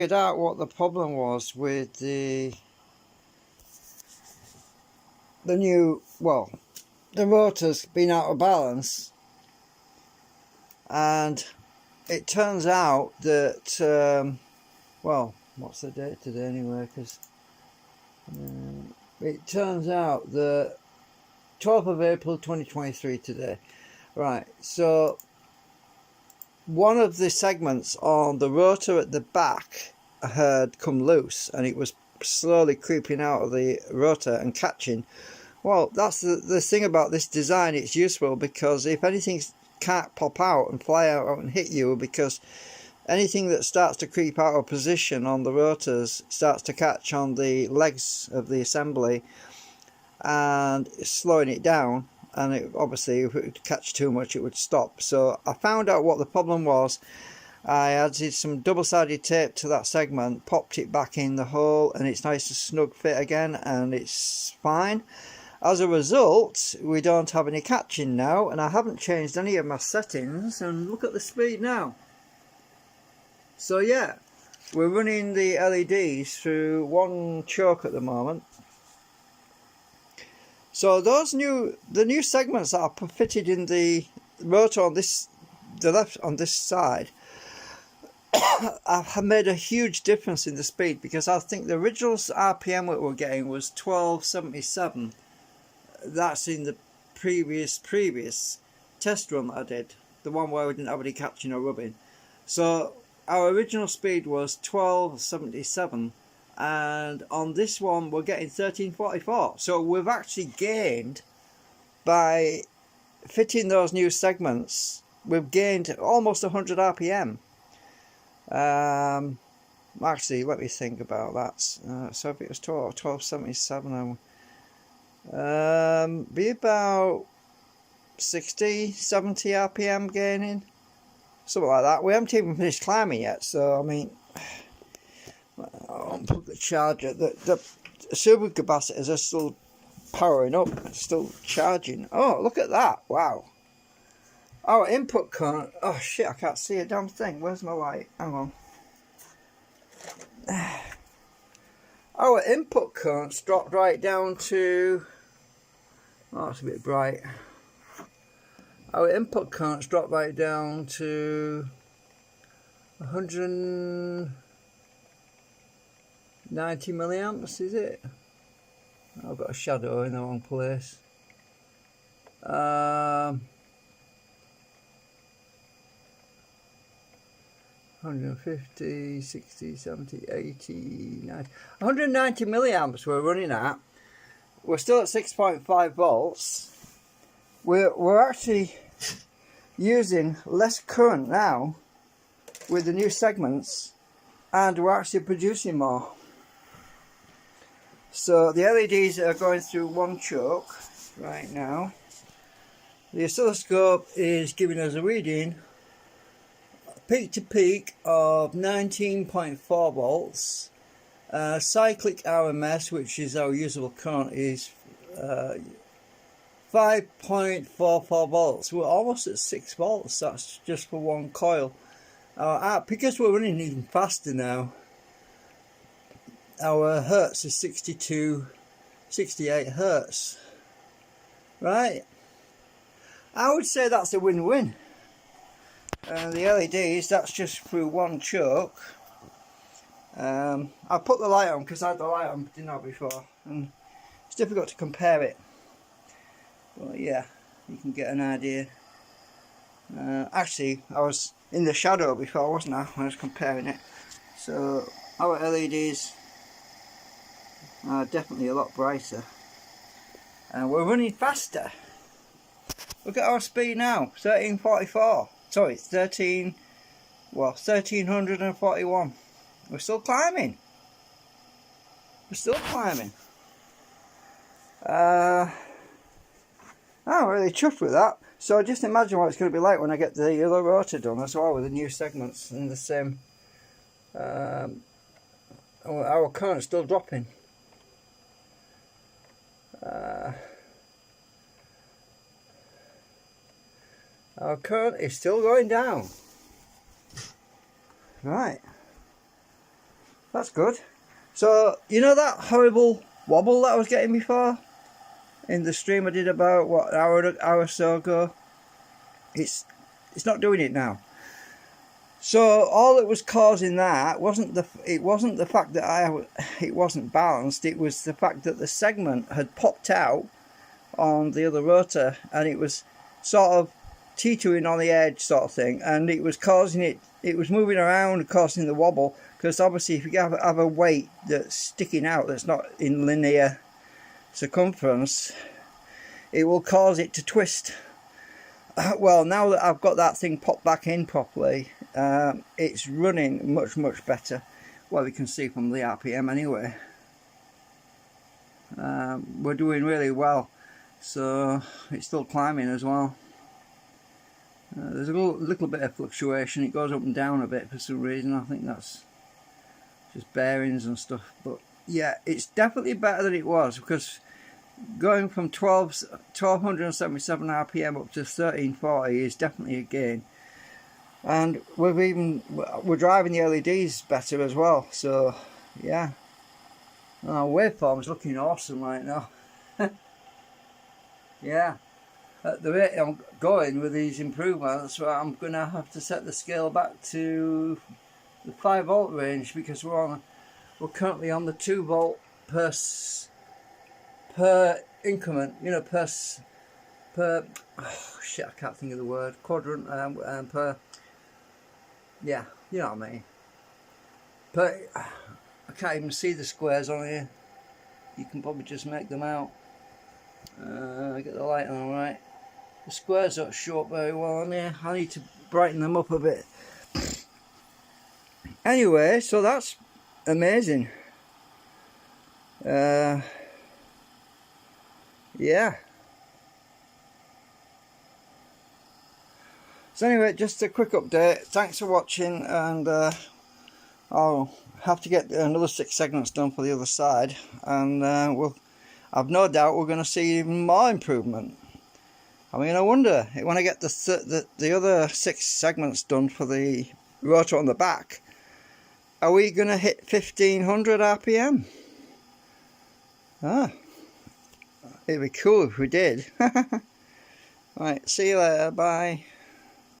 Figured out what the problem was with the rotor's been out of balance, and it turns out that what's the date today anyway, because it turns out that 12th of April 2023 today, right? So one of the segments on the rotor at the back had come loose, and it was slowly creeping out of the rotor and catching. Well, that's the thing about this design. It's useful because if anything can't pop out and fly out and hit you, because anything that starts to creep out of position on the rotors starts to catch on the legs of the assembly and slowing it down. And it, obviously, if it would catch too much, it would stop. So I found out what the problem was. I added some double-sided tape to that segment, popped it back in the hole, and it's nice and snug fit again, and it's fine. As a result, we don't have any catching now, and I haven't changed any of my settings, and look at the speed now. So yeah, we're running the LEDs through one choke at the moment. So the new segments that are fitted in the rotor on the left on this side have made a huge difference in the speed, because I think the original RPM we were getting was 1277. That's in the previous test run that I did, the one where we didn't have any catching or rubbing. So our original speed was 1277. And on this one we're getting 1344. So we've actually gained, by fitting those new segments, we've gained almost 100 RPM. Actually, let me think about that. So if it was 1277, be about 60, 70 RPM gaining, something like that. We haven't even finished climbing yet, so I mean, I'll unplug the charger. The super capacitors are still powering up, still charging. Oh, look at that! Wow. Our input current. Oh shit! I can't see a damn thing. Where's my light? Hang on. Our input current's dropped right down to. Oh, it's a bit bright. Our input current's dropped right down to 190 milliamps, is it? I've got a shadow in the wrong place. 150, 60, 70, 80, 90, 190 milliamps we're running at. We're still at 6.5 volts. We're actually using less current now with the new segments, and we're actually producing more. So the LEDs are going through one choke right now. The oscilloscope is giving us a reading, peak to peak, of 19.4 volts. Cyclic RMS, which is our usable current, is 5.44 volts. We're almost at 6 volts. That's just for one coil. Because we're running even faster now, our hertz is 62, 68 hertz. Right? I would say that's a win-win. The LEDs, that's just through one choke. I put the light on because I had the light on, didn't I, before, and it's difficult to compare it. But yeah, you can get an idea. Actually, I was in the shadow before, wasn't I, when I was comparing it. So our LEDs are definitely a lot brighter, and we're running faster. Look at our speed now, 1344. Sorry, 1341. We're still climbing. We're still climbing. I'm really chuffed with that. So just imagine what it's going to be like when I get the other rotor done as well, with the new segments and the same. Our current's still dropping. Our current is still going down. Right. That's good. So, you know that horrible wobble that I was getting before? In the stream I did about, what, an hour or so ago? It's not doing it now. So all that was causing that wasn't the fact that it wasn't balanced. It was the fact that the segment had popped out on the other rotor, and it was sort of teetering on the edge, sort of thing, and it was causing it was moving around, causing the wobble. Because obviously, if you have a weight that's sticking out, that's not in linear circumference, it will cause it to twist. Well, now that I've got that thing popped back in properly, it's running much better. Well, you can see from the RPM anyway. We're doing really well, so it's still climbing as well. There's a little bit of fluctuation. It goes up and down a bit for some reason. I think that's just bearings and stuff, but yeah, it's definitely better than it was, because going from 1277 RPM up to 1340 is definitely a gain. And we're driving the LEDs better as well, so yeah. Our waveform's looking awesome right now. Yeah, at the rate I'm going with these improvements, I'm gonna have to set the scale back to the 5 volt range, because we're currently on the 2 volt per increment, you know, per oh shit, I can't think of the word, quadrant, per, yeah, you know what I mean, I can't even see the squares on here. You can probably just make them out. Get the light on right. The squares don't show up very well on here. I need to brighten them up a bit. Anyway, so that's amazing. Yeah. So anyway, just a quick update. Thanks for watching, and I'll have to get another 6 segments done for the other side, and I've no doubt we're going to see even more improvement. I mean, I wonder, when I get the other 6 segments done for the rotor on the back, are we going to hit 1500 RPM? It'd be cool if we did. Right, see you later, bye.